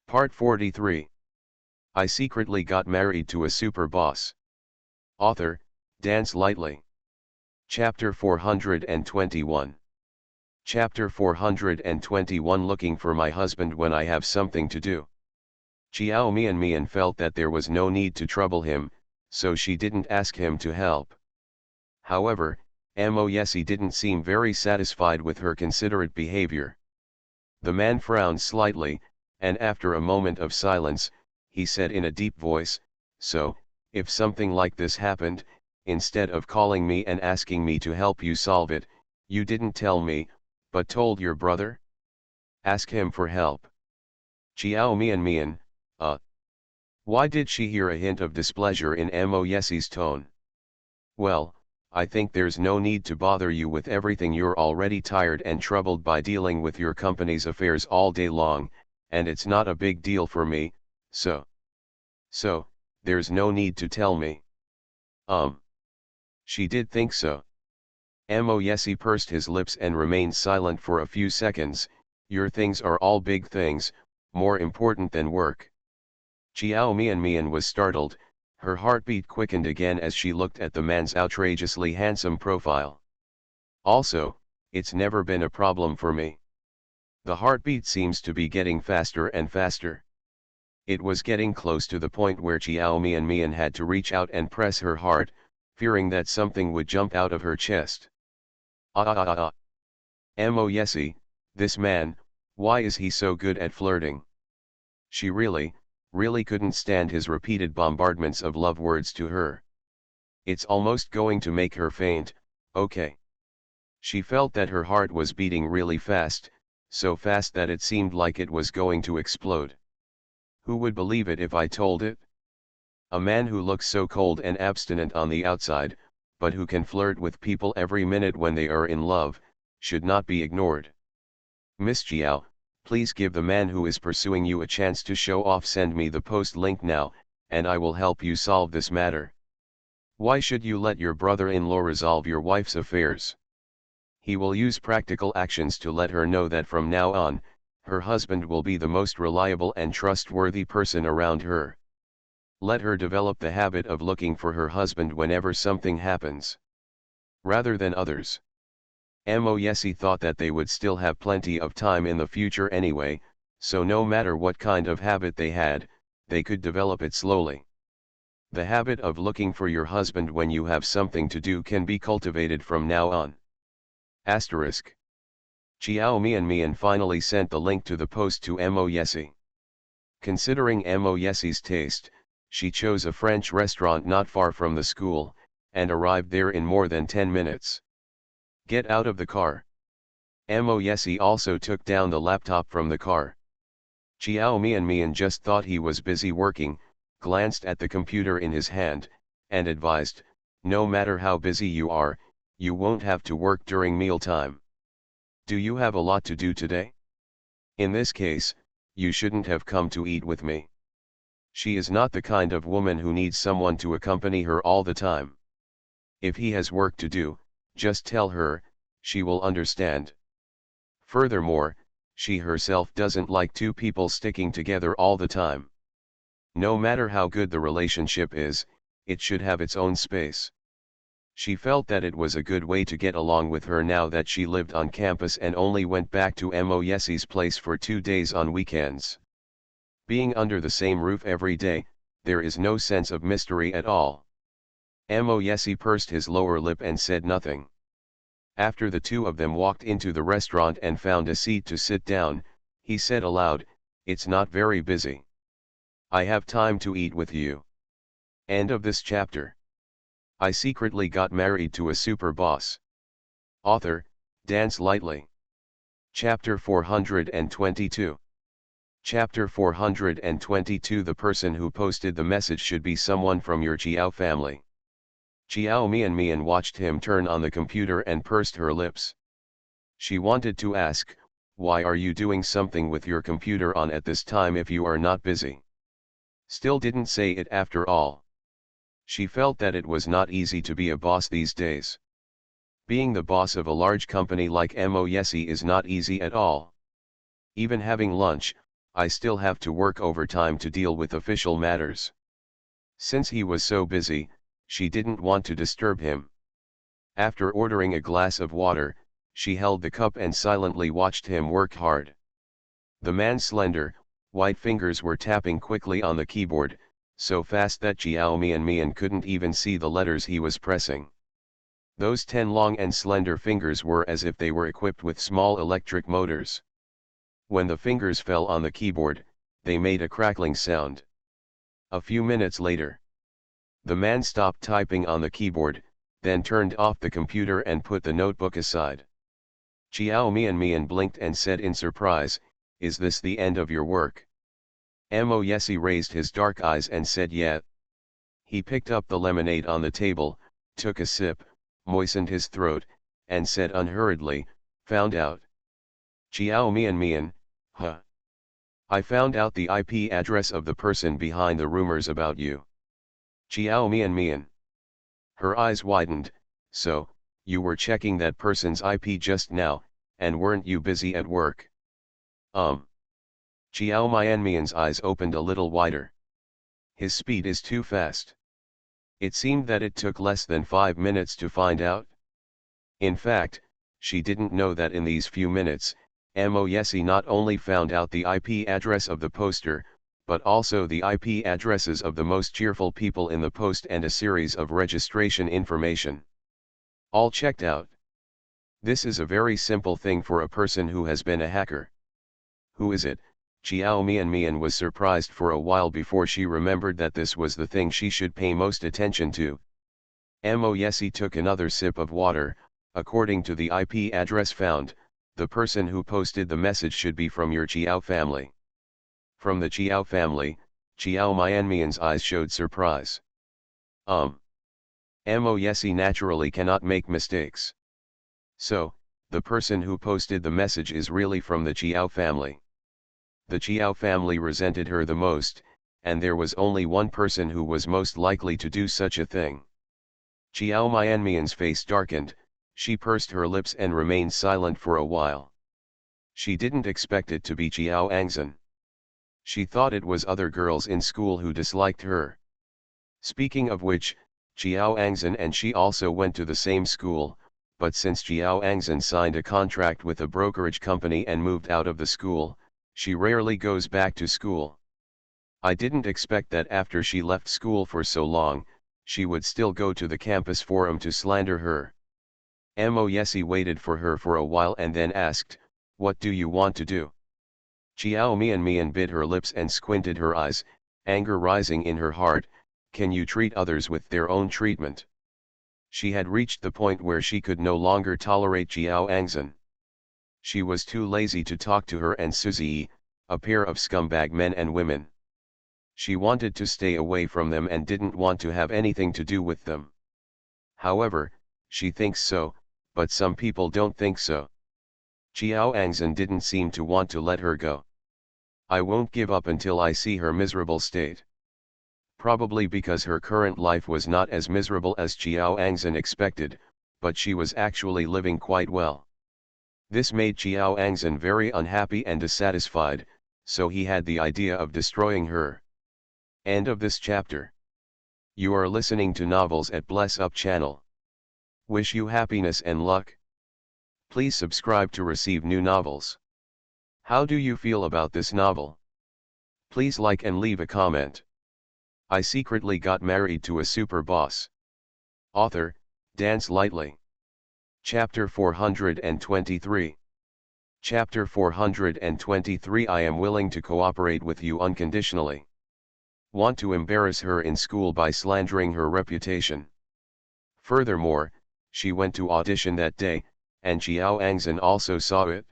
Part 43. I secretly got married to a super boss. Author, Dance Lightly. Chapter 421. Chapter 421 Looking for my husband when I have something to do. Xiao Mian felt that there was no need to trouble him, so she didn't ask him to help. However, Mo Yesi didn't seem very satisfied with her considerate behavior. The man frowned slightly, and after a moment of silence, he said in a deep voice, "So, if something like this happened, instead of calling me and asking me to help you solve it, you didn't tell me, but told your brother? Ask him for help." Xiao Mian, Why did she hear a hint of displeasure in Mo Yesi's tone? Well, I think there's no need to bother you with everything. You're already tired and troubled by dealing with your company's affairs all day long, and it's not a big deal for me, so, there's no need to tell me. She did think so. Mo Yesi pursed his lips and remained silent for a few seconds. Your things are all big things, more important than work. Xiao Mian was startled. Her heartbeat quickened again as she looked at the man's outrageously handsome profile. Also, it's never been a problem for me. The heartbeat seems to be getting faster and faster. It was getting close to the point where Xiao Mian had to reach out and press her heart, fearing that something would jump out of her chest. Mo Yesi, this man, why is he so good at flirting? She really couldn't stand his repeated bombardments of love words to her. It's almost going to make her faint. Okay. She felt that her heart was beating really fast, so fast that it seemed like it was going to explode. Who would believe it if I told it? A man who looks so cold and abstinent on the outside, but who can flirt with people every minute when they are in love, should not be ignored. Miss Xiao, please give the man who is pursuing you a chance to show off. Send me the post link now, and I will help you solve this matter. Why should you let your brother-in-law resolve your wife's affairs? He will use practical actions to let her know that from now on, her husband will be the most reliable and trustworthy person around her. Let her develop the habit of looking for her husband whenever something happens, rather than others. Mo Yesi thought that they would still have plenty of time in the future anyway, so no matter what kind of habit they had, they could develop it slowly. The habit of looking for your husband when you have something to do can be cultivated from now on. Asterisk. Xiao Mian finally sent the link to the post to Mo Yesi. Considering Mo Yesi's taste, she chose a French restaurant not far from the school, and arrived there in more than 10 minutes. Get out of the car. Mo Yesi also took down the laptop from the car. Xiao Mian just thought he was busy working, glanced at the computer in his hand, and advised, no matter how busy you are, you won't have to work during mealtime. Do you have a lot to do today? In this case, you shouldn't have come to eat with me. She is not the kind of woman who needs someone to accompany her all the time. If he has work to do, just tell her, she will understand. Furthermore, she herself doesn't like two people sticking together all the time. No matter how good the relationship is, it should have its own space. She felt that it was a good way to get along with her now that she lived on campus and only went back to Mo Yesi's place for 2 days on weekends. Being under the same roof every day, there is no sense of mystery at all. Mo Yesi pursed his lower lip and said nothing. After the two of them walked into the restaurant and found a seat to sit down, he said aloud, "It's not very busy. I have time to eat with you." End of this chapter. I secretly got married to a super boss. Author, Dance Lightly. Chapter 422. Chapter 422 The person who posted the message should be someone from your Xiao family. Xiao Mian watched him turn on the computer and pursed her lips. She wanted to ask, why are you doing something with your computer on at this time if you are not busy? Still didn't say it after all. She felt that it was not easy to be a boss these days. Being the boss of a large company like Mo Yesi is not easy at all. Even having lunch, I still have to work overtime to deal with official matters. Since he was so busy, she didn't want to disturb him. After ordering a glass of water, she held the cup and silently watched him work hard. The man's slender, white fingers were tapping quickly on the keyboard, so fast that Jiao Mian couldn't even see the letters he was pressing. Those 10 long and slender fingers were as if they were equipped with small electric motors. When the fingers fell on the keyboard, they made a crackling sound. A few minutes later, the man stopped typing on the keyboard, then turned off the computer and put the notebook aside. Jiao Mian blinked and said in surprise, "Is this the end of your work?" Mo Yesi raised his dark eyes and said yeah. He picked up the lemonade on the table, took a sip, moistened his throat, and said unhurriedly, "Found out." Jiao Mian, huh? I found out the IP address of the person behind the rumors about you. Jiao Mian. Her eyes widened. So, you were checking that person's IP just now, and weren't you busy at work? Jiao Mian's eyes opened a little wider. His speed is too fast. It seemed that it took less than 5 minutes to find out. In fact, she didn't know that in these few minutes, Mo Yesi not only found out the IP address of the poster, but also the IP addresses of the most cheerful people in the post and a series of registration information. All checked out. This is a very simple thing for a person who has been a hacker. Who is it? Jiao Mian was surprised for a while before she remembered that this was the thing she should pay most attention to. Mo Yesi took another sip of water. According to the IP address found, the person who posted the message should be from your Jiao family. From the Jiao family, Jiao Mian's eyes showed surprise. Mo Yesi naturally cannot make mistakes. So, the person who posted the message is really from the Jiao family. The Jiao family resented her the most, and there was only one person who was most likely to do such a thing. Jiao Mian's face darkened. She pursed her lips and remained silent for a while. She didn't expect it to be Jiao Angzhen. She thought it was other girls in school who disliked her. Speaking of which, Jiao Angzhen and she also went to the same school, but since Jiao Angzhen signed a contract with a brokerage company and moved out of the school, she rarely goes back to school. I didn't expect that after she left school for so long, she would still go to the campus forum to slander her. Mo Yesi waited for her for a while and then asked, "What do you want to do?" Jiao Mian bit her lips and squinted her eyes, anger rising in her heart. Can you treat others with their own treatment? She had reached the point where she could no longer tolerate Jiao Angzhen. She was too lazy to talk to her and Suzy, a pair of scumbag men and women. She wanted to stay away from them and didn't want to have anything to do with them. However, she thinks so, but some people don't think so. Jiao Angzhen didn't seem to want to let her go. I won't give up until I see her miserable state. Probably because her current life was not as miserable as Jiao Angzhen expected, but she was actually living quite well. This made Jiao Angzhen very unhappy and dissatisfied, so he had the idea of destroying her. End of this chapter. You are listening to Novels at Bless Up channel. Wish you happiness and luck. Please subscribe to receive new novels. How do you feel about this novel? Please like and leave a comment. I secretly got married to a super boss. Author, Dance Lightly. Chapter 423. Chapter 423. I am willing to cooperate with you unconditionally. Want to embarrass her in school by slandering her reputation. Furthermore, she went to audition that day, and Jiao Angzhen also saw it.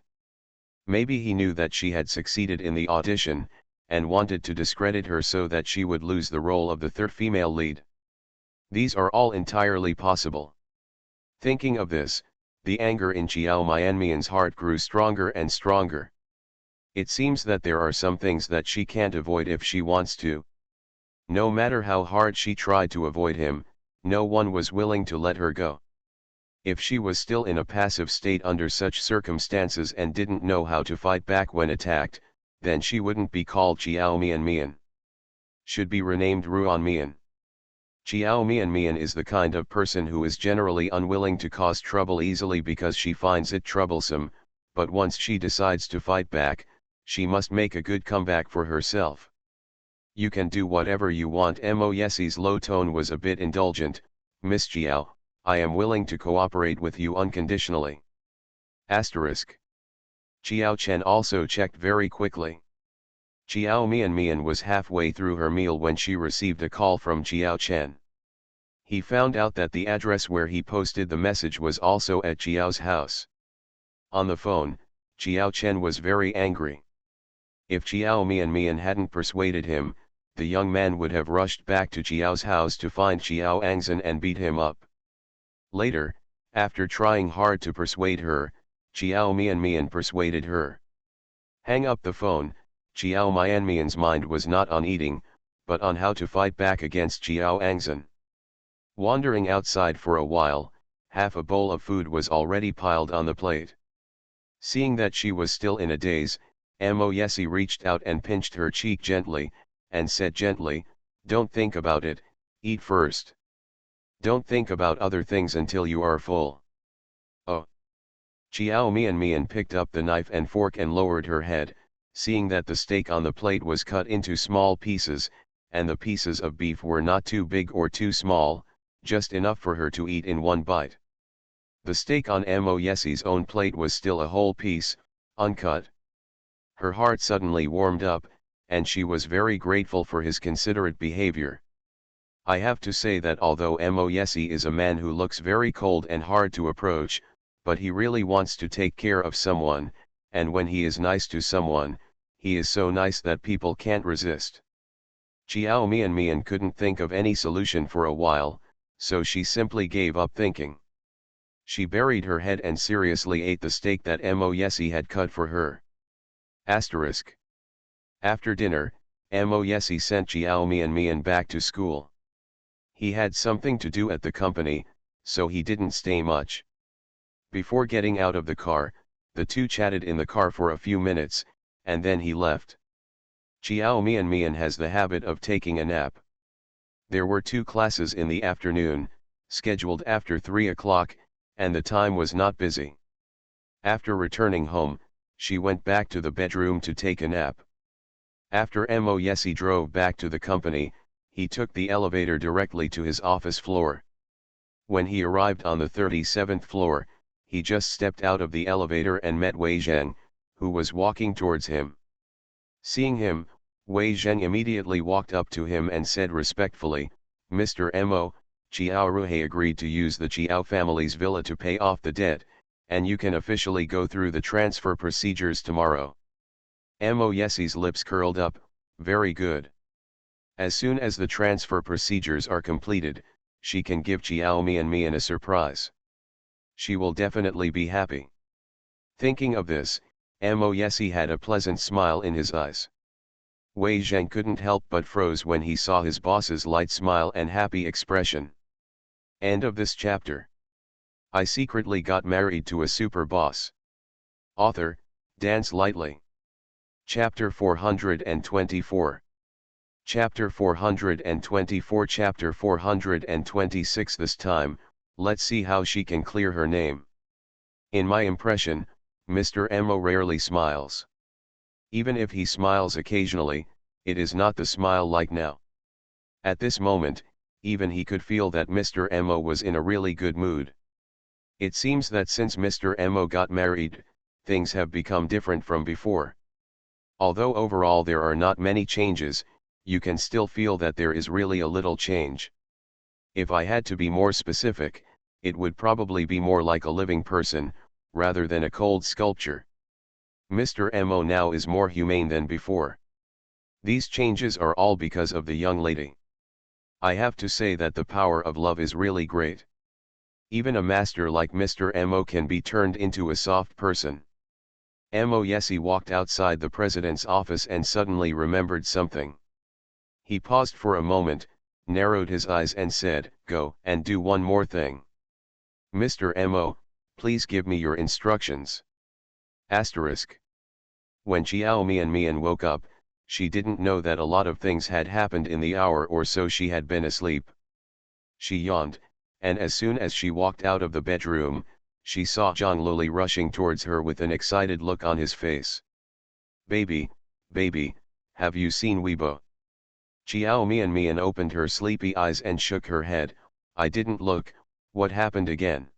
Maybe he knew that she had succeeded in the audition, and wanted to discredit her so that she would lose the role of the third female lead. These are all entirely possible. Thinking of this, the anger in Jiao Mian's heart grew stronger and stronger. It seems that there are some things that she can't avoid if she wants to. No matter how hard she tried to avoid him, no one was willing to let her go. If she was still in a passive state under such circumstances and didn't know how to fight back when attacked, then she wouldn't be called Chiao Mian Mian. Should be renamed Ruan Mian. Chiao Mian Mian is the kind of person who is generally unwilling to cause trouble easily because she finds it troublesome, but once she decides to fight back, she must make a good comeback for herself. You can do whatever you want. Mo Yesie's low tone was a bit indulgent. Miss Chiao, I am willing to cooperate with you unconditionally. Asterisk. Chiao Chen also checked very quickly. Chiao Mian Mian was halfway through her meal when she received a call from Chiao Chen. He found out that the address where he posted the message was also at Chiao's house. On the phone, Chiao Chen was very angry. If Chiao Mian Mian hadn't persuaded him, the young man would have rushed back to Chiao's house to find Chiao Angzan and beat him up. Later, after trying hard to persuade her, Chiao Mian Mian persuaded her. Hang up the phone. Chiao Mian Mian's mind was not on eating, but on how to fight back against Chiao Angzan. Wandering outside for a while, half a bowl of food was already piled on the plate. Seeing that she was still in a daze, Mo Yesie reached out and pinched her cheek gently, and said gently, "Don't think about it, eat first. Don't think about other things until you are full." Oh. Chiao Mian Mian picked up the knife and fork and lowered her head, seeing that the steak on the plate was cut into small pieces, and the pieces of beef were not too big or too small, just enough for her to eat in one bite. The steak on Mo Yesie's own plate was still a whole piece, uncut. Her heart suddenly warmed up, and she was very grateful for his considerate behavior. I have to say that although Mo Yesie is a man who looks very cold and hard to approach, but he really wants to take care of someone, and when he is nice to someone, he is so nice that people can't resist. Chiao Mian Mian couldn't think of any solution for a while, so she simply gave up thinking. She buried her head and seriously ate the steak that Mo Yesie had cut for her. Asterisk. After dinner, Mo Yesie sent Chiao Mian Mian back to school. He had something to do at the company, so he didn't stay much. Before getting out of the car, the two chatted in the car for a few minutes, and then he left. Chiao Mian Mian has the habit of taking a nap. There were 2 classes in the afternoon, scheduled after 3 o'clock, and the time was not busy. After returning home, she went back to the bedroom to take a nap. After Mo Yesie drove back to the company, he took the elevator directly to his office floor. When he arrived on the 37th floor, he just stepped out of the elevator and met Wei Zheng, who was walking towards him. Seeing him, Wei Zheng immediately walked up to him and said respectfully, "Mr. Mo, Chiao Ruhe agreed to use the Chiao family's villa to pay off the debt, and you can officially go through the transfer procedures tomorrow." Mo Yesie's lips curled up. Very good. As soon as the transfer procedures are completed, she can give Chiao Mian Mian a surprise. She will definitely be happy. Thinking of this, Mo Yesie had a pleasant smile in his eyes. Wei Zheng couldn't help but froze when he saw his boss's light smile and happy expression. End of this chapter. I secretly got married to a super boss. Author, Dance Lightly. Chapter 424. Chapter 424. Chapter 426. This time, let's see how she can clear her name. In my impression, Mr. Mo rarely smiles. Even if he smiles occasionally, it is not the smile like now. At this moment, even he could feel that Mr. Mo was in a really good mood. It seems that since Mr. Mo got married, things have become different from before. Although overall there are not many changes, you can still feel that there is really a little change. If I had to be more specific, it would probably be more like a living person, rather than a cold sculpture. Mr. Mo now is more humane than before. These changes are all because of the young lady. I have to say that the power of love is really great. Even a master like Mr. Mo can be turned into a soft person. Mo Yesie walked outside the president's office and suddenly remembered something. He paused for a moment, narrowed his eyes and said, "Go and do one more thing. Mr. Mo, please give me your instructions." Asterisk. When Xiao Mian woke up, she didn't know that a lot of things had happened in the hour or so she had been asleep. She yawned, and as soon as she walked out of the bedroom, she saw Zhang Luli rushing towards her with an excited look on his face. Baby, baby, have you seen Weibo? Xiao Mian opened her sleepy eyes and shook her head. I didn't look, what happened again?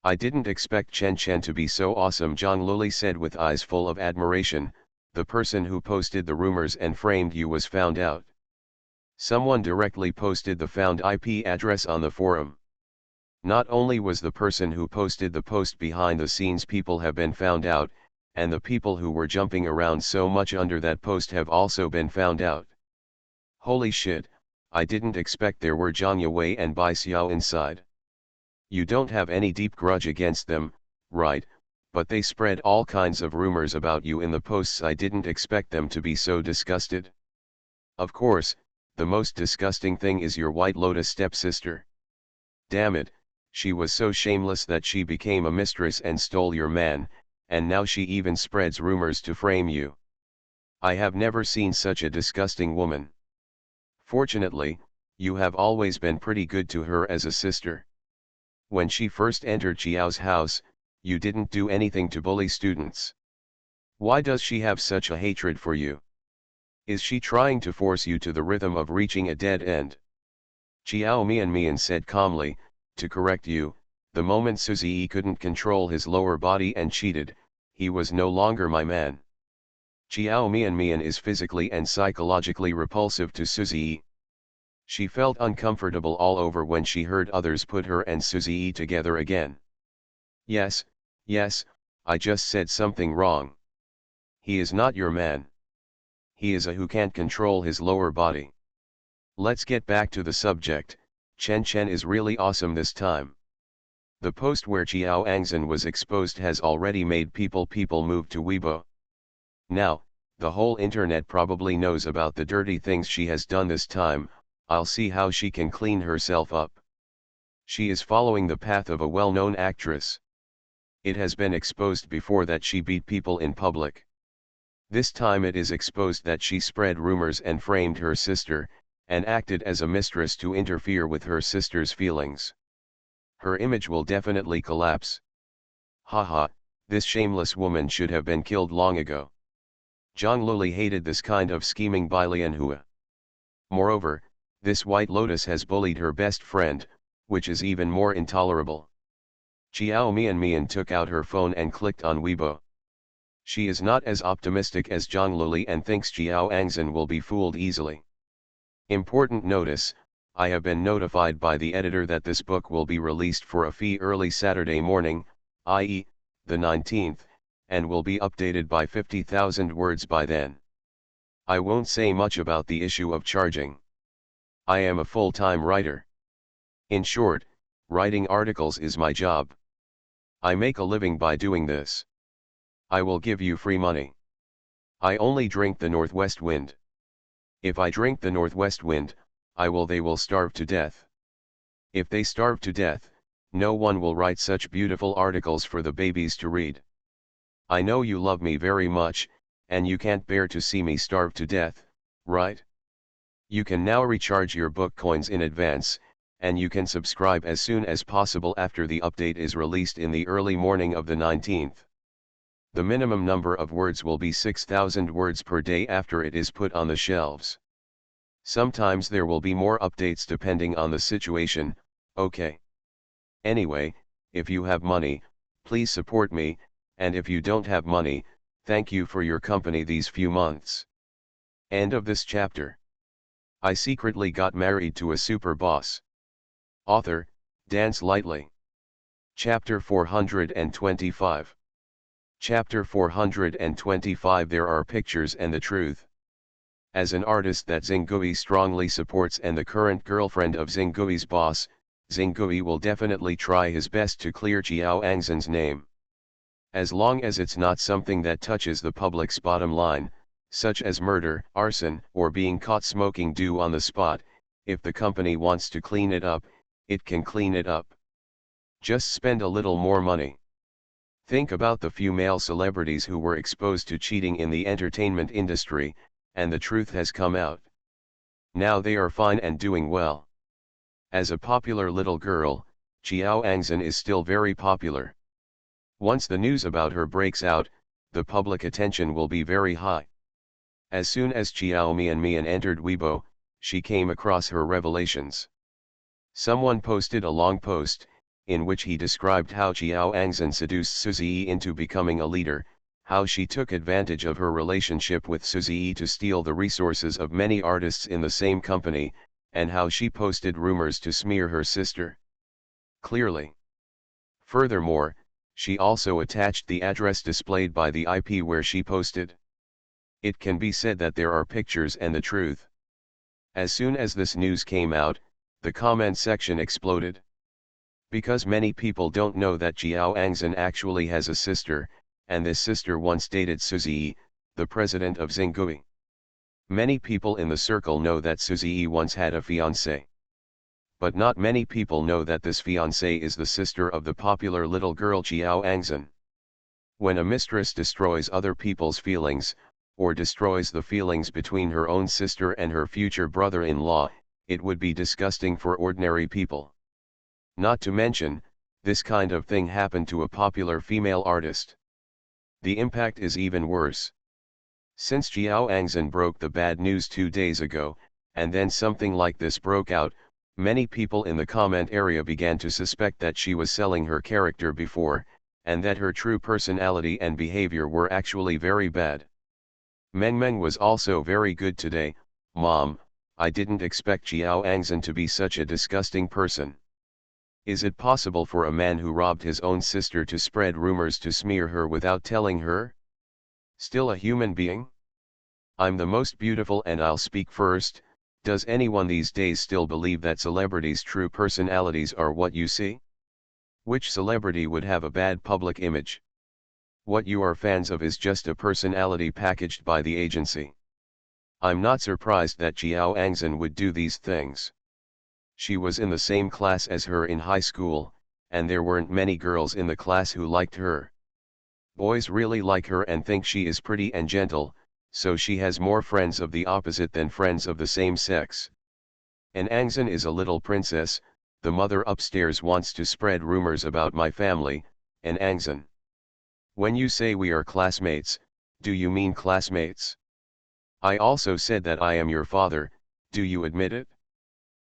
I didn't expect Chen Chen to be so awesome, Zhang Luli said with eyes full of admiration. The person who posted the rumors and framed you was found out. Someone directly posted the found IP address on the forum. Not only was the person who posted the post behind the scenes, people have been found out, and the people who were jumping around so much under that post have also been found out. Holy shit, I didn't expect there were Zhang Yue and Bai Xiao inside. You don't have any deep grudge against them, right? But they spread all kinds of rumors about you in the posts. I didn't expect them to be so disgusted. Of course, the most disgusting thing is your White Lotus stepsister. Damn it, she was so shameless that she became a mistress and stole your man, and now she even spreads rumors to frame you. I have never seen such a disgusting woman. Fortunately, you have always been pretty good to her as a sister. When she first entered Xiao's house, you didn't do anything to bully students. Why does she have such a hatred for you? Is she trying to force you to the rhythm of reaching a dead end? Xiao Mian said calmly, to correct you, the moment Suzy couldn't control his lower body and cheated, he was no longer my man. Xiao Mian is physically and psychologically repulsive to Suzy. She felt uncomfortable all over when she heard others put her and Suzy together again. Yes, I just said something wrong. He is not your man. He is a who can't control his lower body. Let's get back to the subject. Chen Chen is really awesome this time. The post where Qiao Angzhen was exposed has already made people move to Weibo. Now, the whole internet probably knows about the dirty things she has done this time. I'll see how she can clean herself up. She is following the path of a well-known actress. It has been exposed before that she beat people in public. This time it is exposed that she spread rumors and framed her sister, and acted as a mistress to interfere with her sister's feelings. Her image will definitely collapse. Haha, this shameless woman should have been killed long ago. Zhang Luli hated this kind of scheming by Lianhua. Moreover, this White Lotus has bullied her best friend, which is even more intolerable. Xiao Mian took out her phone and clicked on Weibo. She is not as optimistic as Zhang Luli and thinks Xiao Angzhen will be fooled easily. Important notice, I have been notified by the editor that this book will be released for a fee early Saturday morning, i.e., the 19th, and will be updated by 50,000 words by then. I won't say much about the issue of charging. I am a full-time writer. In short, writing articles is my job. I make a living by doing this. I will give you free money. I only drink the northwest wind. If I drink the northwest wind, they will starve to death. If they starve to death, no one will write such beautiful articles for the babies to read. I know you love me very much, and you can't bear to see me starve to death, right? You can now recharge your book coins in advance, and you can subscribe as soon as possible after the update is released in the early morning of the 19th. The minimum number of words will be 6,000 words per day after it is put on the shelves. Sometimes there will be more updates depending on the situation, okay? Anyway, if you have money, please support me, and if you don't have money, thank you for your company these few months. End of this chapter. I secretly got married to a super boss. Author, Dance Lightly. Chapter 425. Chapter 425. There are pictures and the truth. As an artist that Xinggui strongly supports and the current girlfriend of Xinggui's boss, Xinggui will definitely try his best to clear Qiao Angzhen's name. As long as it's not something that touches the public's bottom line, such as murder, arson, or being caught smoking dew on the spot, if the company wants to clean it up, it can clean it up. Just spend a little more money. Think about the few male celebrities who were exposed to cheating in the entertainment industry, and the truth has come out. Now they are fine and doing well. As a popular little girl, Xiao Angzhen is still very popular. Once the news about her breaks out, the public attention will be very high. As soon as Xiao Mian entered Weibo, she came across her revelations. Someone posted a long post, in which he described how Xiao Angzhen seduced Suzy into becoming a leader, how she took advantage of her relationship with Suzy to steal the resources of many artists in the same company, and how she posted rumors to smear her sister. Clearly. Furthermore, she also attached the address displayed by the IP where she posted. It can be said that there are pictures and the truth. As soon as this news came out, the comment section exploded. Because many people don't know that Xiao Angzhen actually has a sister, and this sister once dated Suzy, the president of Xinggui. Many people in the circle know that Suzy once had a fiancé. But not many people know that this fiancé is the sister of the popular little girl Xiao Angzhen. When a mistress destroys other people's feelings, or destroys the feelings between her own sister and her future brother-in-law, it would be disgusting for ordinary people. Not to mention, this kind of thing happened to a popular female artist. The impact is even worse. Since Xiao Angzhen broke the bad news 2 days ago, and then something like this broke out, many people in the comment area began to suspect that she was selling her character before, and that her true personality and behavior were actually very bad. Meng was also very good today. Mom, I didn't expect Xiao Angzhen to be such a disgusting person. Is it possible for a man who robbed his own sister to spread rumors to smear her without telling her? Still a human being? I'm the most beautiful and I'll speak first. Does anyone these days still believe that celebrities' true personalities are what you see? Which celebrity would have a bad public image? What you are fans of is just a personality packaged by the agency. I'm not surprised that Xiao Angzhen would do these things. She was in the same class as her in high school, and there weren't many girls in the class who liked her. Boys really like her and think she is pretty and gentle, so she has more friends of the opposite than friends of the same sex. And Angzhen is a little princess. The mother upstairs wants to spread rumors about my family, and Angzhen. When you say we are classmates, do you mean classmates? I also said that I am your father, do you admit it?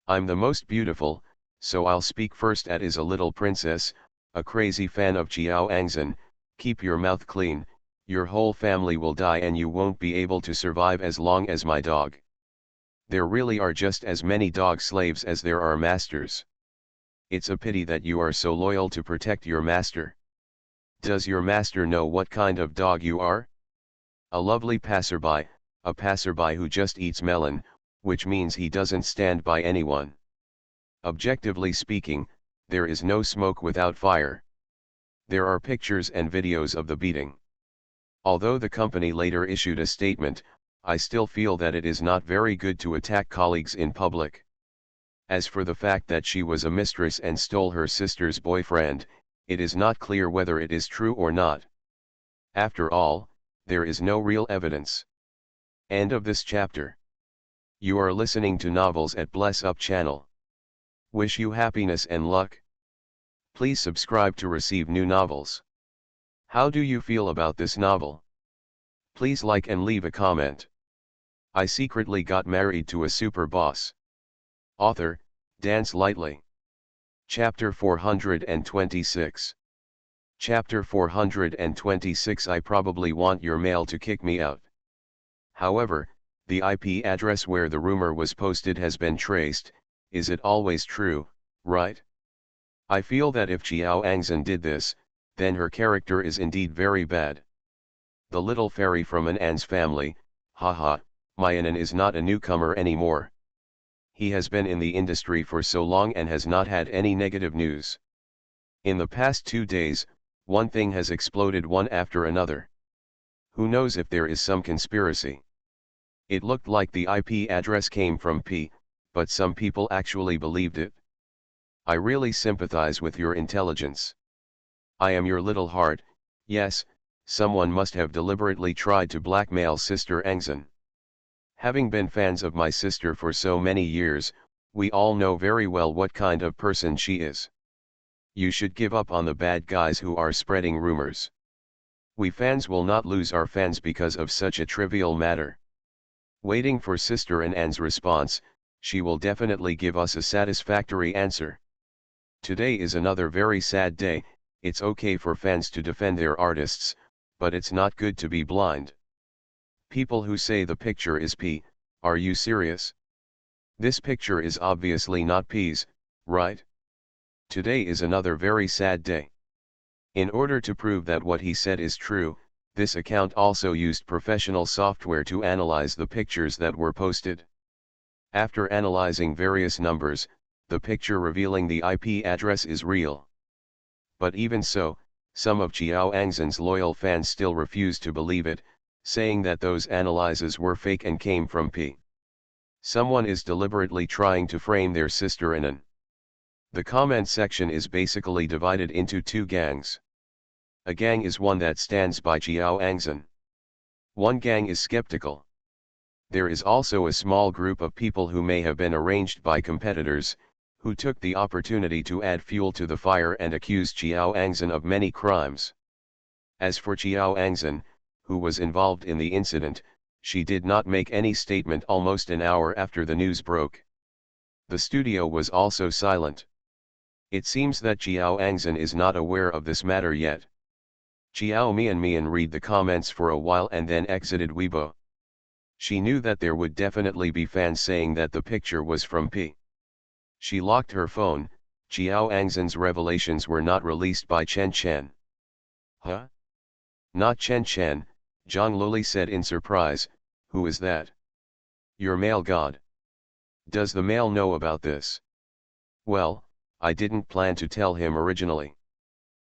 I'm the most beautiful, so I'll speak first. At is a little princess, a crazy fan of Xiao Angzhen. Keep your mouth clean, your whole family will die and you won't be able to survive as long as my dog. There really are just as many dog slaves as there are masters. It's a pity that you are so loyal to protect your master. Does your master know what kind of dog you are? A lovely passerby, a passerby who just eats melon, which means he doesn't stand by anyone. Objectively speaking, there is no smoke without fire. There are pictures and videos of the beating. Although the company later issued a statement, I still feel that it is not very good to attack colleagues in public. As for the fact that she was a mistress and stole her sister's boyfriend, it is not clear whether it is true or not. After all, there is no real evidence. End of this chapter. You are listening to Novels at Bless Up channel. Wish you happiness and luck. Please subscribe to receive new novels. How do you feel about this novel? Please like and leave a comment. I secretly got married to a super boss. Author, Dance Lightly. Chapter 426. Chapter 426. I probably want your mail to kick me out. However, the IP address where the rumor was posted has been traced. Is it always true, right? I feel that if Xiao Angzhen did this, then her character is indeed very bad. The little fairy from an An's family, haha, Mianan is not a newcomer anymore. He has been in the industry for so long and has not had any negative news. In the past 2 days, one thing has exploded one after another. Who knows if there is some conspiracy? It looked like the IP address came from P, but some people actually believed it. I really sympathize with your intelligence. I am your little heart, Yes, someone must have deliberately tried to blackmail Sister Angzan. Having been fans of my sister for so many years, we all know very well what kind of person she is. You should give up on the bad guys who are spreading rumors. We fans will not lose our fans because of such a trivial matter. Waiting for Sister An's response, she will definitely give us a satisfactory answer. Today is another very sad day. It's okay for fans to defend their artists, but it's not good to be blind. People who say the picture is P, are you serious? This picture is obviously not P's, right? Today is another very sad day. In order to prove that what he said is true, this account also used professional software to analyze the pictures that were posted. After analyzing various numbers, the picture revealing the IP address is real. But even so, some of Xiao Angzan's loyal fans still refuse to believe it, saying that those analyses were fake and came from P. Someone is deliberately trying to frame their sister Anan. The comment section is basically divided into two gangs. A gang is one that stands by Xiao Angzan. One gang is skeptical. There is also a small group of people who may have been arranged by competitors, who took the opportunity to add fuel to the fire and accused Xiao Angzan of many crimes. As for Xiao Angzan, who was involved in the incident, she did not make any statement almost an hour after the news broke. The studio was also silent. It seems that Xiao Angzan is not aware of this matter yet. Xiao Mian read the comments for a while and then exited Weibo. She knew that there would definitely be fans saying that the picture was from P. She locked her phone. Xiao Angzan's revelations were not released by Chen Chen. Huh? Not Chen Chen, Zhang Luli said in surprise. Who is that? Your male god. Does the male know about this? Well, I didn't plan to tell him originally.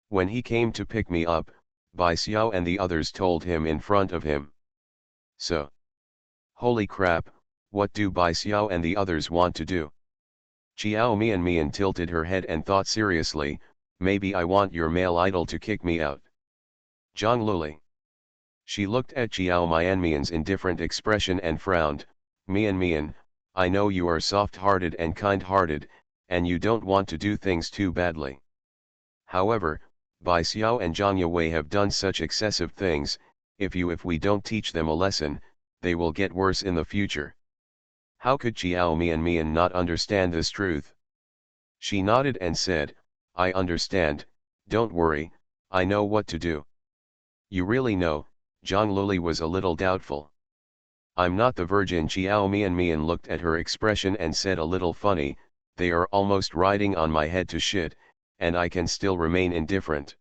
When he came to pick me up, Bai Xiao and the others told him in front of him. So. Holy crap, what do Bai Xiao and the others want to do? Xiao Mian tilted her head and thought seriously, maybe I want your male idol to kick me out. Zhang Luli. She looked at Xiao Mian's indifferent expression and frowned. Mian, I know you are soft-hearted and kind-hearted, and you don't want to do things too badly. However, Bai Xiao and Zhang Yue have done such excessive things. If we don't teach them a lesson, they will get worse in the future. How could Xiao Mian not understand this truth? She nodded and said, I understand, don't worry, I know what to do. You really know? Zhang Luli was a little doubtful. I'm not the virgin. Xiao Mian looked at her expression and said a little funny, they are almost riding on my head to shit, and I can still remain indifferent.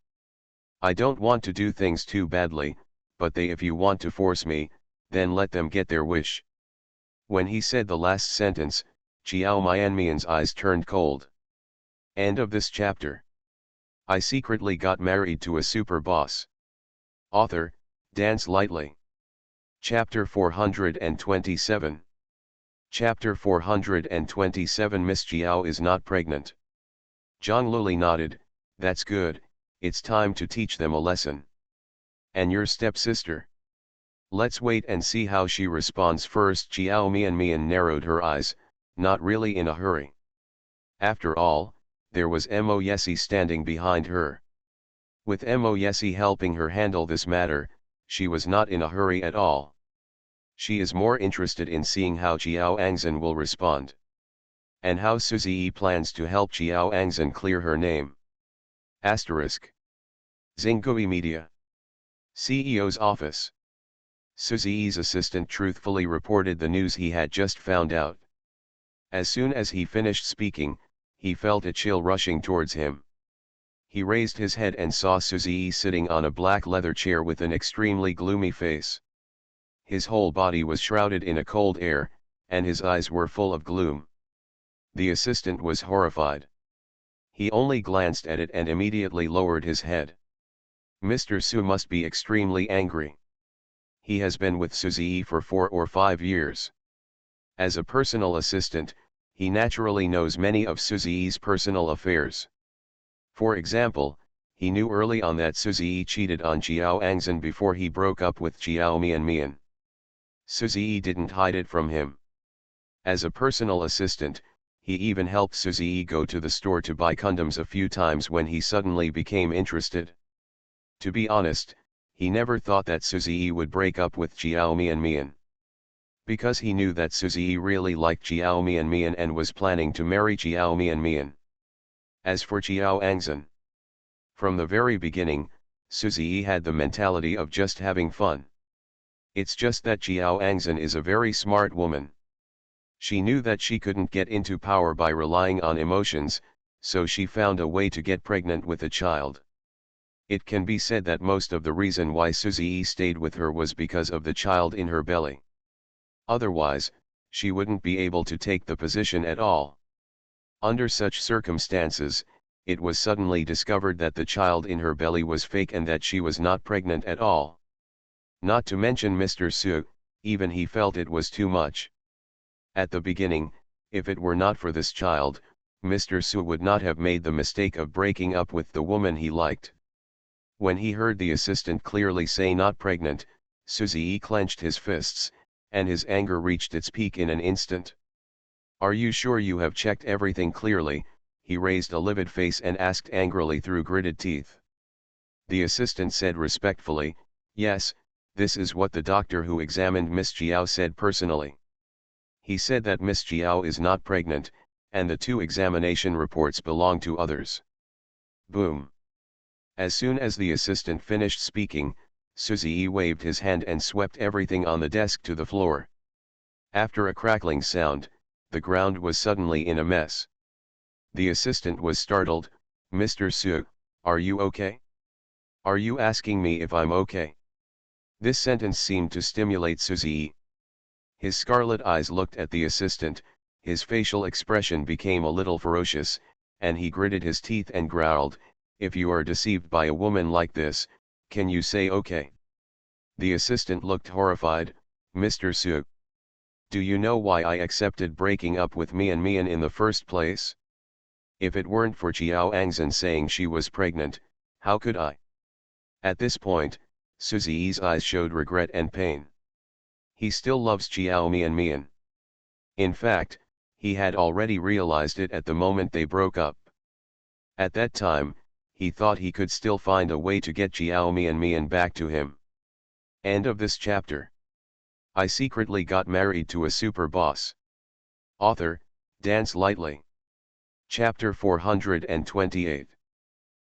I don't want to do things too badly, but if you want to force me, then let them get their wish. When he said the last sentence, Xiao Mian's eyes turned cold. End of this chapter. I secretly got married to a super boss. Author, Dance Lightly. Chapter 427. Chapter 427. Miss Xiao is not pregnant. Zhang Luli nodded, that's good, it's time to teach them a lesson. And your stepsister? Let's wait and see how she responds first. Xiao Mian narrowed her eyes, not really in a hurry. After all, there was Mo Yesi standing behind her. With Mo Yesi helping her handle this matter, she was not in a hurry at all. She is more interested in seeing how Xiao Angzan will respond. And how Suzy plans to help Xiao Angzan clear her name. Asterisk. Xingui Media. CEO's office. Suzy's assistant truthfully reported the news he had just found out. As soon as he finished speaking, he felt a chill rushing towards him. He raised his head and saw Suzy sitting on a black leather chair with an extremely gloomy face. His whole body was shrouded in a cold air, and his eyes were full of gloom. The assistant was horrified. He only glanced at it and immediately lowered his head. Mr. Su must be extremely angry. He has been with Suzy for 4 or 5 years. As a personal assistant, he naturally knows many of Suzy's personal affairs. For example, He knew early on that Suzy cheated on Jiao Angzhen before he broke up with Jiao Mian. Suzy didn't hide it from him. As a personal assistant, he even helped Suzy go to the store to buy condoms a few times when he suddenly became interested. To be honest, he never thought that Suzy would break up with Jiao Mian. Because he knew that Suzy really liked Jiao Mian and was planning to marry Jiao Mian. As for Jiao Angzhen, from the very beginning, Suzy had the mentality of just having fun. It's just that Jiao Angzhen is a very smart woman. She knew that she couldn't get into power by relying on emotions, so she found a way to get pregnant with a child. It can be said that most of the reason why Suzy stayed with her was because of the child in her belly. Otherwise, she wouldn't be able to take the position at all. Under such circumstances, it was suddenly discovered that the child in her belly was fake and that she was not pregnant at all. Not to mention Mr. Su, even he felt it was too much. At the beginning, if it were not for this child, Mr. Su would not have made the mistake of breaking up with the woman he liked. When he heard the assistant clearly say not pregnant, Suzy clenched his fists, and his anger reached its peak in an instant. "Are you sure you have checked everything clearly?" he raised a livid face and asked angrily through gritted teeth. The assistant said respectfully, "Yes, this is what the doctor who examined Miss Jiao said personally. He said that Miss Jiao is not pregnant, and the 2 examination reports belong to others." Boom. As soon as the assistant finished speaking, Suzy waved his hand and swept everything on the desk to the floor. After a crackling sound, the ground was suddenly in a mess. The assistant was startled. "Mr. Su, are you okay? Are you asking me if I'm okay?" This sentence seemed to stimulate Suzy. His scarlet eyes looked at the assistant, his facial expression became a little ferocious, and he gritted his teeth and growled, "If you are deceived by a woman like this, can you say okay?" The assistant looked horrified. "Mr. Su, do you know why I accepted breaking up with Mian in the first place? If it weren't for Jiao Angzhen saying she was pregnant, how could I?" At this point, Suzy's eyes showed regret and pain. He still loves Jiao Mian. In fact, he had already realized it at the moment they broke up. At that time, he thought he could still find a way to get Jiao Mian back to him. End of this chapter. I secretly got married to a super boss. Author, Dance Lightly. Chapter 428.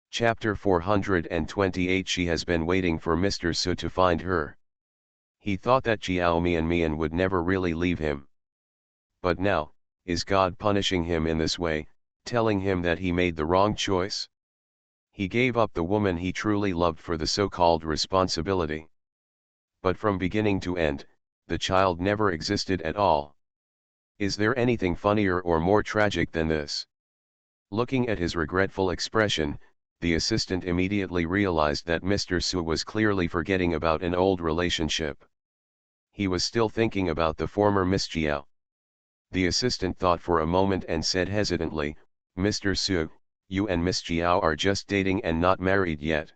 Chapter 428. She has been waiting for Mr. Su to find her. He thought that Jiao Mian would never really leave him. But now, is God punishing him in this way, telling him that he made the wrong choice? He gave up the woman he truly loved for the so-called responsibility. But from beginning to end, the child never existed at all. Is there anything funnier or more tragic than this? Looking at his regretful expression, the assistant immediately realized that Mr. Su was clearly forgetting about an old relationship. He was still thinking about the former Miss Jiao. The assistant thought for a moment and said hesitantly, "Mr. Su, you and Miss Jiao are just dating and not married yet.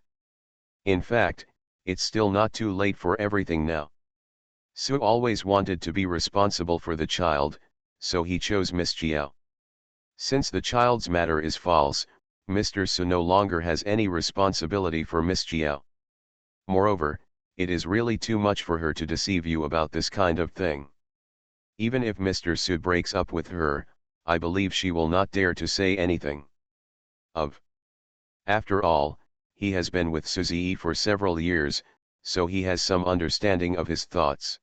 In fact, it's still not too late for everything now." Su always wanted to be responsible for the child, so he chose Miss Jiao. Since the child's matter is false, Mr. Su no longer has any responsibility for Miss Jiao. Moreover, it is really too much for her to deceive you about this kind of thing. Even if Mr. Su breaks up with her, I believe she will not dare to say anything. After all, he has been with Suzy for several years, so he has some understanding of his thoughts.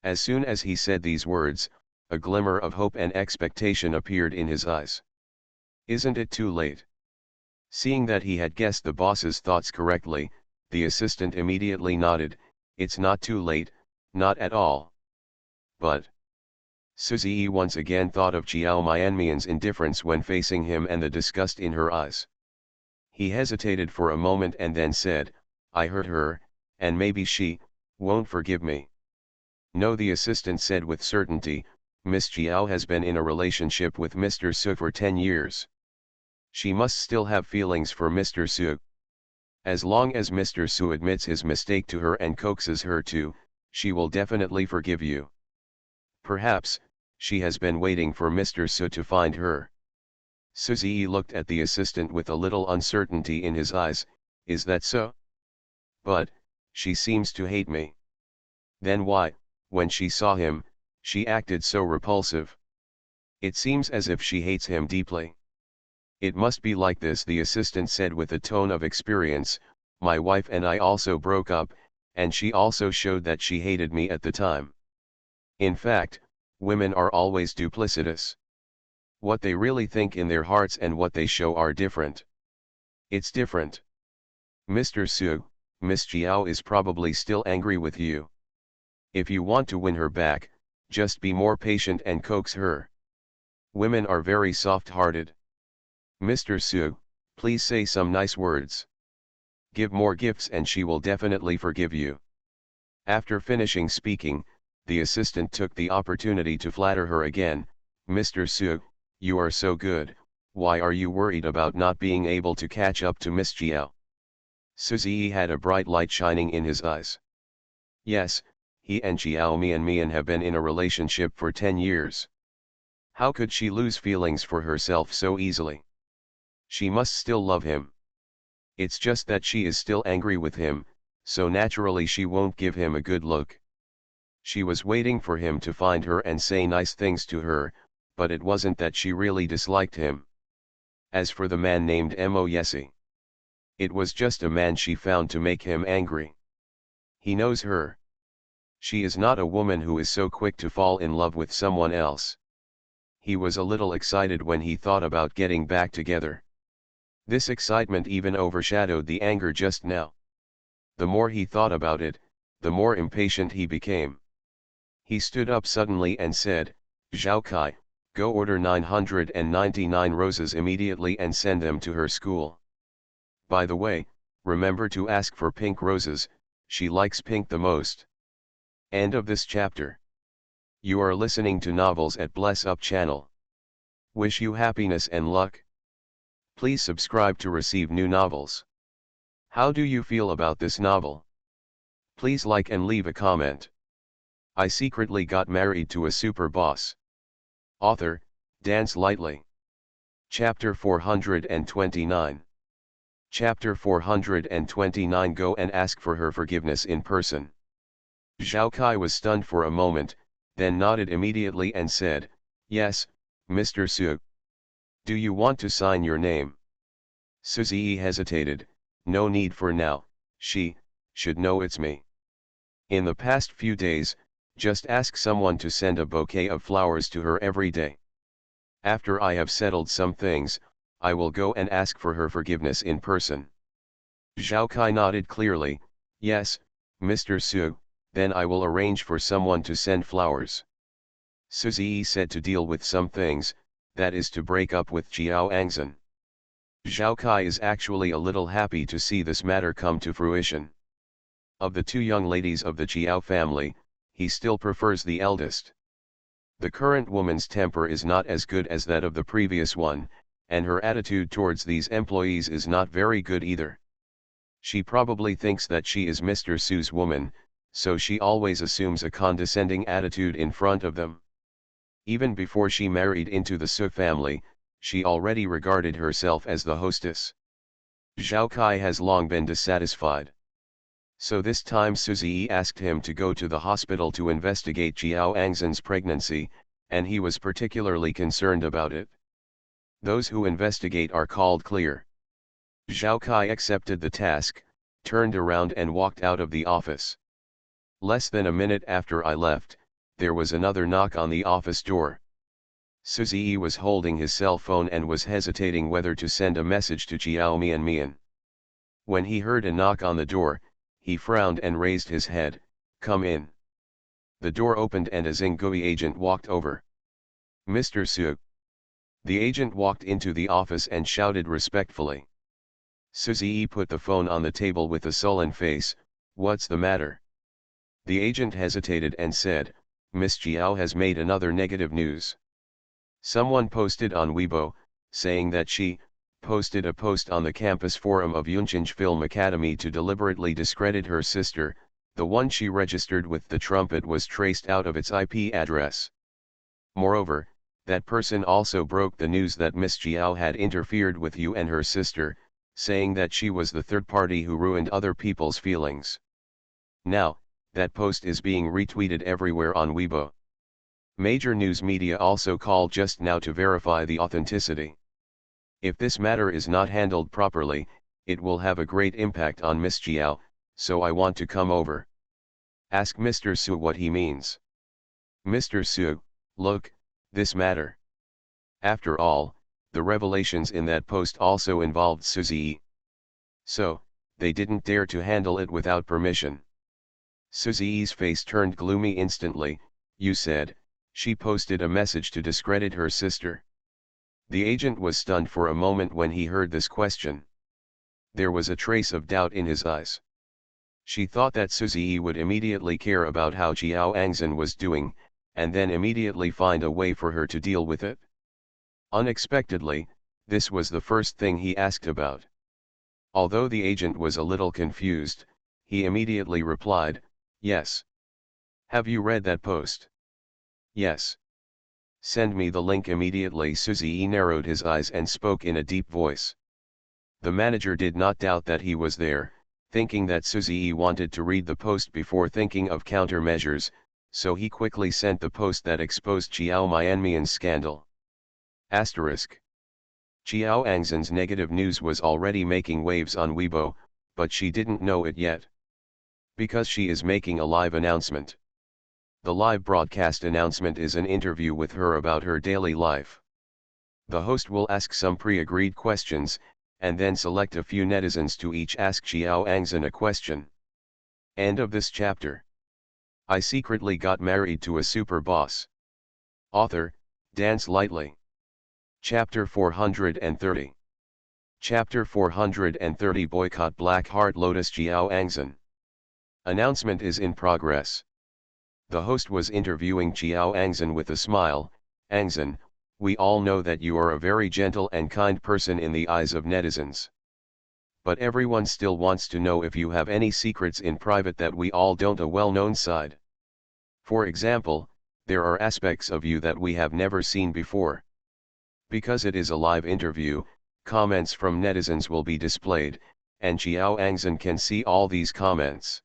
As soon as he said these words, a glimmer of hope and expectation appeared in his eyes. Isn't it too late? Seeing that he had guessed the boss's thoughts correctly, the assistant immediately nodded. It's not too late, not at all. But Suzy once again thought of Jiao Mian's indifference when facing him and the disgust in her eyes. He hesitated for a moment and then said, "I hurt her, and maybe she won't forgive me." "No," the assistant said with certainty, "Miss Jiao has been in a relationship with Mr. Su for 10 years. She must still have feelings for Mr. Su." As long as Mr. Su admits his mistake to her and coaxes her to, she will definitely forgive you. Perhaps, she has been waiting for Mr. Su to find her. Suzy looked at the assistant with a little uncertainty in his eyes. Is that so? But, she seems to hate me. Then why, when she saw him, she acted so repulsive? It seems as if she hates him deeply. It must be like this, the assistant said with a tone of experience. My wife and I also broke up, and she also showed that she hated me at the time. In fact, women are always duplicitous. What they really think in their hearts and what they show are different. It's different. Mr. Su, Miss Jiao is probably still angry with you. If you want to win her back, just be more patient and coax her. Women are very soft-hearted. Mr. Su, please say some nice words. Give more gifts and she will definitely forgive you. After finishing speaking, the assistant took the opportunity to flatter her again. Mr. Su, you are so good, why are you worried about not being able to catch up to Miss Jiao? Suzy had a bright light shining in his eyes. Yes, he and Jiao Mian have been in a relationship for 10 years. How could she lose feelings for herself so easily? She must still love him. It's just that she is still angry with him, so naturally she won't give him a good look. She was waiting for him to find her and say nice things to her, but it wasn't that she really disliked him. As for the man named Mo Yesi, it was just a man she found to make him angry. He knows her. She is not a woman who is so quick to fall in love with someone else. He was a little excited when he thought about getting back together. This excitement even overshadowed the anger just now. The more he thought about it, the more impatient he became. He stood up suddenly and said, Zhao Kai, go order 999 roses immediately and send them to her school. By the way, remember to ask for pink roses, she likes pink the most. End of this chapter. You are listening to Novels at Bless Up channel. Wish you happiness and luck. Please subscribe to receive new novels. How do you feel about this novel? Please like and leave a comment. I secretly got married to a super boss. Author, Dance Lightly. Chapter 429. Chapter 429. Go and ask for her forgiveness in person. Zhao Kai was stunned for a moment, then nodded immediately and said, Yes, Mr. Su. Do you want to sign your name? Suzy hesitated. No need for now, she should know it's me. In the past few days, just ask someone to send a bouquet of flowers to her every day. After I have settled some things, I will go and ask for her forgiveness in person. Zhao Kai nodded clearly. Yes, Mr. Su, then I will arrange for someone to send flowers. Suzy said to deal with some things, that is to break up with Jiao Angzhen. Zhao Kai is actually a little happy to see this matter come to fruition. Of the two young ladies of the Jiao family, he still prefers the eldest. The current woman's temper is not as good as that of the previous one, and her attitude towards these employees is not very good either. She probably thinks that she is Mr. Su's woman, so she always assumes a condescending attitude in front of them. Even before she married into the Su family, she already regarded herself as the hostess. Zhao Kai has long been dissatisfied. So this time Suzy asked him to go to the hospital to investigate Jiao Angzhen's pregnancy, and he was particularly concerned about it. Those who investigate are called clear. Zhao Kai accepted the task, turned around and walked out of the office. Less than a minute after I left, there was another knock on the office door. Suzy was holding his cell phone and was hesitating whether to send a message to Jiao Mian. When he heard a knock on the door, he frowned and raised his head. Come in. The door opened and a Xinggui agent walked over. Mr. Su. The agent walked into the office and shouted respectfully. Suzy put the phone on the table with a sullen face. What's the matter? The agent hesitated and said, Miss Jiao has made another negative news. Someone posted on Weibo, saying that she posted a post on the campus forum of Yuncheng Film Academy to deliberately discredit her sister. The one she registered with the trumpet was traced out of its IP address. Moreover, that person also broke the news that Miss Jiao had interfered with you and her sister, saying that she was the third party who ruined other people's feelings. Now, that post is being retweeted everywhere on Weibo. Major news media also called just now to verify the authenticity. If this matter is not handled properly, it will have a great impact on Miss Jiao, so I want to come over. Ask Mr. Su what he means. Mr. Su, look, this matter. After all, the revelations in that post also involved Suzy. So, they didn't dare to handle it without permission. Suzy's face turned gloomy instantly. You said, she posted a message to discredit her sister. The agent was stunned for a moment when he heard this question. There was a trace of doubt in his eyes. She thought that Suzy would immediately care about how Jiao Angzhen was doing, and then immediately find a way for her to deal with it. Unexpectedly, this was the first thing he asked about. Although the agent was a little confused, he immediately replied, yes. Have you read that post? Yes. Send me the link immediately. Suzy narrowed his eyes and spoke in a deep voice. The manager did not doubt that he was there, thinking that Suzy wanted to read the post before thinking of countermeasures, so he quickly sent the post that exposed Jiao Mianmian's scandal. Asterisk. Jiao Angzhen's negative news was already making waves on Weibo, but she didn't know it yet. Because she is making a live announcement. The live broadcast announcement is an interview with her about her daily life. The host will ask some pre-agreed questions, and then select a few netizens to each ask Jiao Angzhen a question. End of this chapter. I secretly got married to a super boss. Author, Dance Lightly. Chapter 430. Chapter 430 Boycott Black Heart Lotus Jiao Angzhen. Announcement is in progress. The host was interviewing Jiao Angzhen with a smile. Angzhen, we all know that you are a very gentle and kind person in the eyes of netizens. But everyone still wants to know if you have any secrets in private that we all don't, a well-known side. For example, there are aspects of you that we have never seen before. Because it is a live interview, comments from netizens will be displayed, and Jiao Angzhen can see all these comments.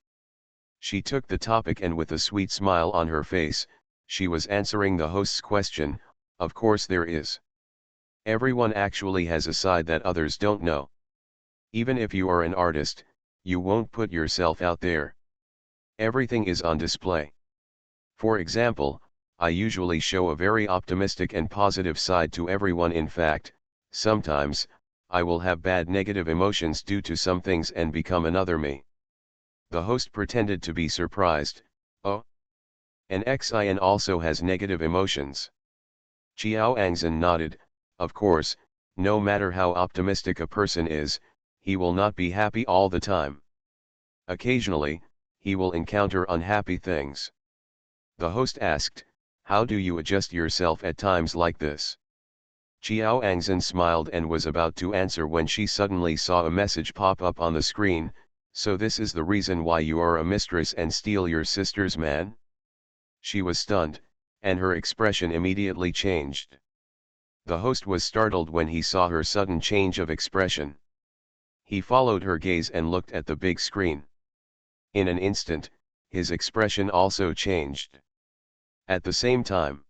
She took the topic and with a sweet smile on her face, she was answering the host's question. Of course there is. Everyone actually has a side that others don't know. Even if you are an artist, you won't put yourself out there. Everything is on display. For example, I usually show a very optimistic and positive side to everyone. In fact, sometimes, I will have bad negative emotions due to some things and become another me. The host pretended to be surprised. Oh? An Xin also has negative emotions. Jiao Angzhen nodded. Of course, no matter how optimistic a person is, he will not be happy all the time. Occasionally, he will encounter unhappy things. The host asked, how do you adjust yourself at times like this? Jiao Angzhen smiled and was about to answer when she suddenly saw a message pop up on the screen. So this is the reason why you are a mistress and steal your sister's man? She was stunned, and her expression immediately changed. The host was startled when he saw her sudden change of expression. He followed her gaze and looked at the big screen. In an instant, his expression also changed. At the same time,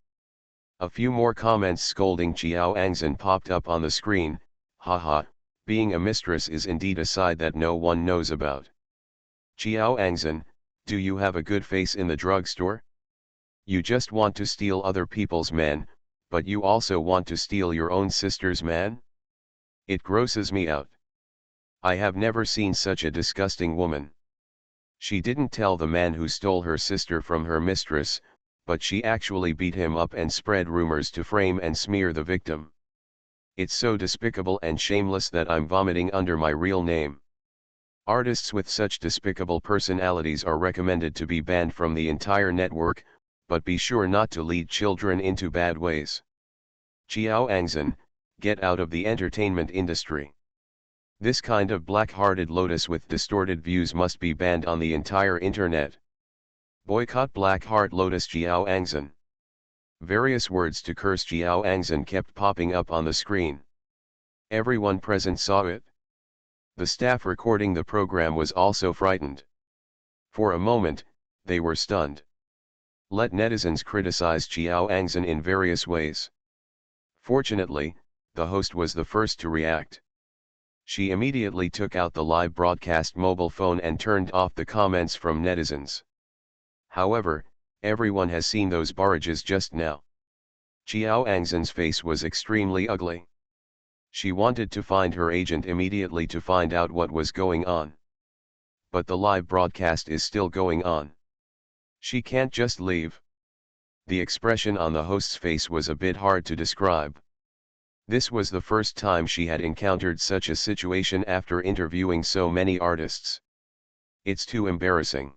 a few more comments scolding Jiao Angzhen popped up on the screen. Haha. Being a mistress is indeed a side that no one knows about. Jiao Angzhen, do you have a good face in the drugstore? You just want to steal other people's men, but you also want to steal your own sister's man? It grosses me out. I have never seen such a disgusting woman. She didn't tell the man who stole her sister from her mistress, but she actually beat him up and spread rumors to frame and smear the victim. It's so despicable and shameless that I'm vomiting under my real name. Artists with such despicable personalities are recommended to be banned from the entire network, but be sure not to lead children into bad ways. Jiao Angzhen, Get out of the entertainment industry. This kind of black-hearted lotus with distorted views must be banned on the entire internet. Boycott Black Heart Lotus Jiao Angzan. Various words to curse Jiao Angzan kept popping up on the screen. Everyone present saw it. The staff recording the program was also frightened. For a moment, they were stunned. Let netizens criticize Jiao Angzan in various ways. Fortunately, the host was the first to react. She immediately took out the live broadcast mobile phone and turned off the comments from netizens. However, everyone has seen those barrages just now. Jiao Angzan's face was extremely ugly. She wanted to find her agent immediately to find out what was going on. But the live broadcast is still going on. She can't just leave. The expression on the host's face was a bit hard to describe. This was the first time she had encountered such a situation after interviewing so many artists. It's too embarrassing.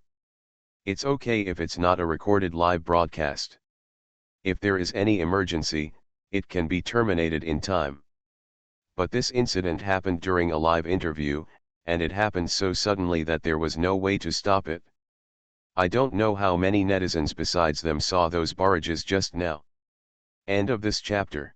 It's okay if it's not a recorded live broadcast. If there is any emergency, it can be terminated in time. But this incident happened during a live interview, and it happened so suddenly that there was no way to stop it. I don't know how many netizens besides them saw those barrages just now. End of this chapter.